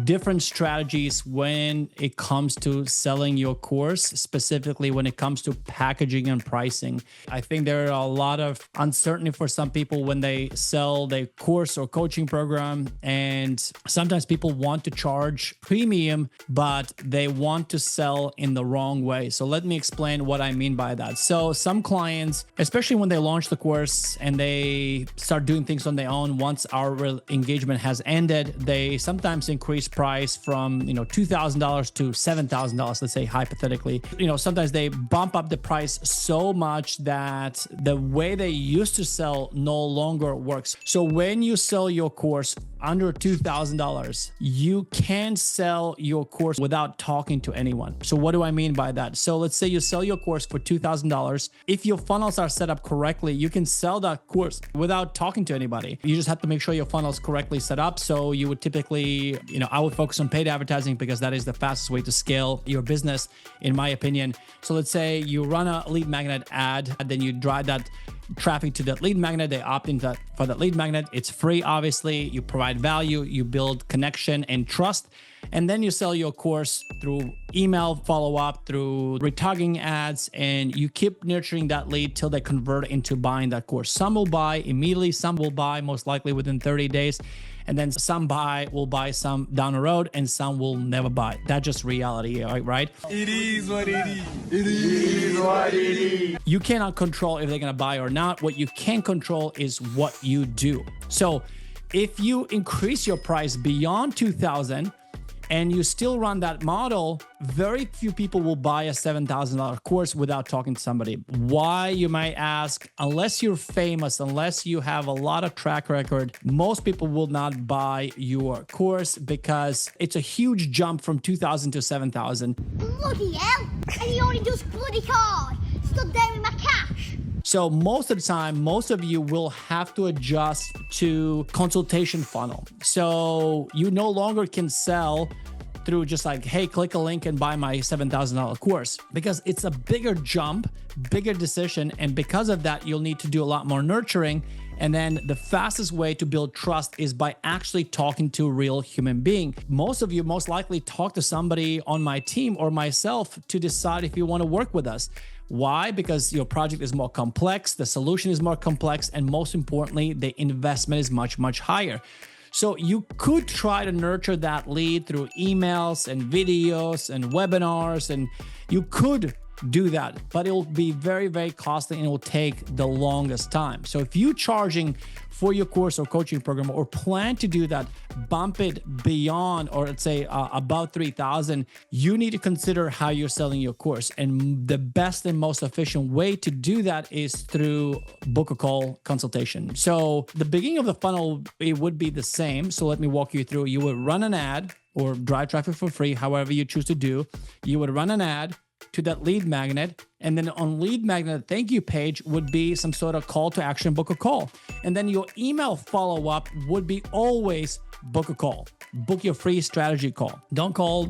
Different strategies when it comes to selling your course, specifically when it comes to packaging and pricing. I think there are a lot of uncertainty for some people when they sell their course or coaching program. And sometimes people want to charge premium, but they want to sell in the wrong way. So let me explain what I mean by that. So some clients, especially when they launch the course and they start doing things on their own, once our engagement has ended, they sometimes increase price from $2,000 to $7,000, let's say hypothetically. Sometimes they bump up the price so much that the way they used to sell no longer works. So when you sell your course under $2,000, you can sell your course without talking to anyone. So what do I mean by that? So let's say you sell your course for $2,000. If your funnels are set up correctly, you can sell that course without talking to anybody. You just have to make sure your funnel is correctly set up. So you would typically, I would focus on paid advertising because that is the fastest way to scale your business, in my opinion. So let's say you run a lead magnet ad, and then you drive that traffic to that lead magnet. They opt in for that lead magnet. It's free, obviously. You provide value, you build connection and trust, and then you sell your course through email follow-up, through retargeting ads, and you keep nurturing that lead till they convert into buying that course. Some will buy immediately, some will buy most likely within 30 days, and then some will buy some down the road, and some will never buy. That's just reality, right? It is what it is. It is what it is. You cannot control if they're gonna buy or not. What you can control is what you do. So if you increase your price beyond $2,000 and you still run that model, very few people will buy a $7,000 course without talking to somebody. Why, you might ask? Unless you're famous, unless you have a lot of track record, most people will not buy your course because it's a huge jump from $2,000 to $7,000. Bloody hell! And he only does bloody card. Stood there with my cash. So most of the time, most of you will have to adjust to consultation funnel. So you no longer can sell through just like, hey, click a link and buy my $7,000 course, because it's a bigger jump, bigger decision. And because of that, you'll need to do a lot more nurturing. And then the fastest way to build trust is by actually talking to a real human being. Most of you most likely talk to somebody on my team or myself to decide if you want to work with us. Why? Because your project is more complex, the solution is more complex, and most importantly, the investment is much, much higher. So you could try to nurture that lead through emails and videos and webinars, and you could do that, but it will be very, very costly and it will take the longest time. So if you're charging for your course or coaching program or plan to do that, bump it beyond, or let's say about 3,000, you need to consider how you're selling your course. And the best and most efficient way to do that is through book a call consultation. So the beginning of the funnel, it would be the same. So let me walk you through. You would run an ad or drive traffic for free, however you choose to do. You would run an ad to that lead magnet, and then on lead magnet thank you page would be some sort of call to action, book a call. And then your email follow-up would be always book a call, book your free strategy call. Don't call,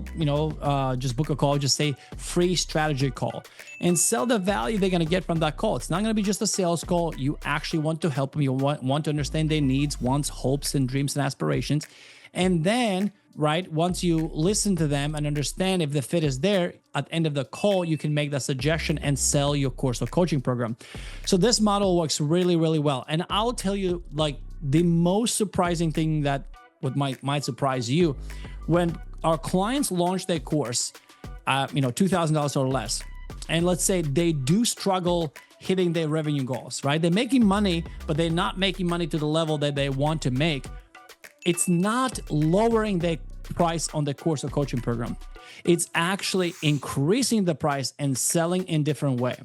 just book a call, just say free strategy call, and sell the value they're going to get from that call. It's not going to be just a sales call. You actually want to help them. You want to understand their needs, wants, hopes, and dreams and aspirations. And then, right, once you listen to them and understand if the fit is there, at the end of the call, you can make that suggestion and sell your course or coaching program. So this model works really, really well. And I'll tell you, like, the most surprising thing that might surprise you, when our clients launch their course, $2,000 or less, and let's say they do struggle hitting their revenue goals, right? They're making money, but they're not making money to the level that they want to make. It's not lowering the price on the course or coaching program. It's actually increasing the price and selling in different way.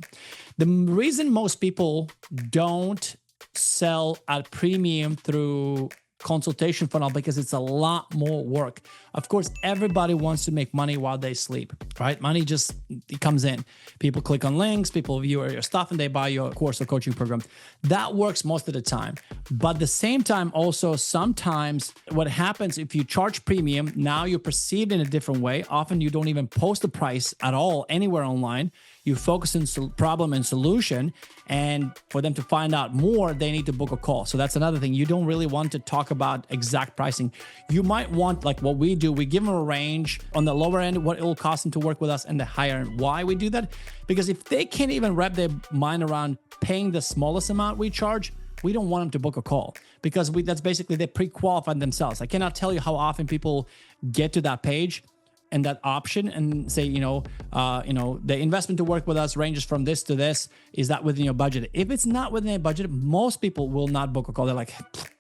The reason most people don't sell at premium through consultation funnel, because it's a lot more work. Of course, everybody wants to make money while they sleep, right? Money just, it comes in. People click on links, people view your stuff, and they buy your course or coaching program. That works most of the time. But at the same time, also sometimes what happens if you charge premium, now you're perceived in a different way. Often you don't even post the price at all anywhere online. you focus on problem and solution. And for them to find out more, they need to book a call. So that's another thing. You don't really want to talk about exact pricing. You might want, like what we do, we give them a range on the lower end, what it will cost them to work with us, and the higher end. Why we do that? Because if they can't even wrap their mind around paying the smallest amount we charge, we don't want them to book a call, because that's basically they pre-qualified themselves. I cannot tell you how often people get to that page and that option and say, the investment to work with us ranges from this to this. Is that within your budget? If it's not within your budget, most people will not book a call. They're like,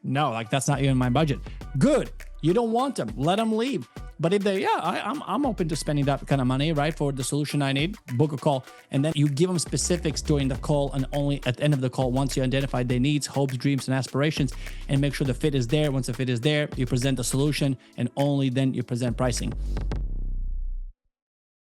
no, like that's not even my budget. Good. You don't want them. Let them leave. But if they, I'm open to spending that kind of money, right, for the solution I need, book a call. And then you give them specifics during the call, and only at the end of the call, once you identify their needs, hopes, dreams, and aspirations, and make sure the fit is there. Once the fit is there, you present the solution, and only then you present pricing.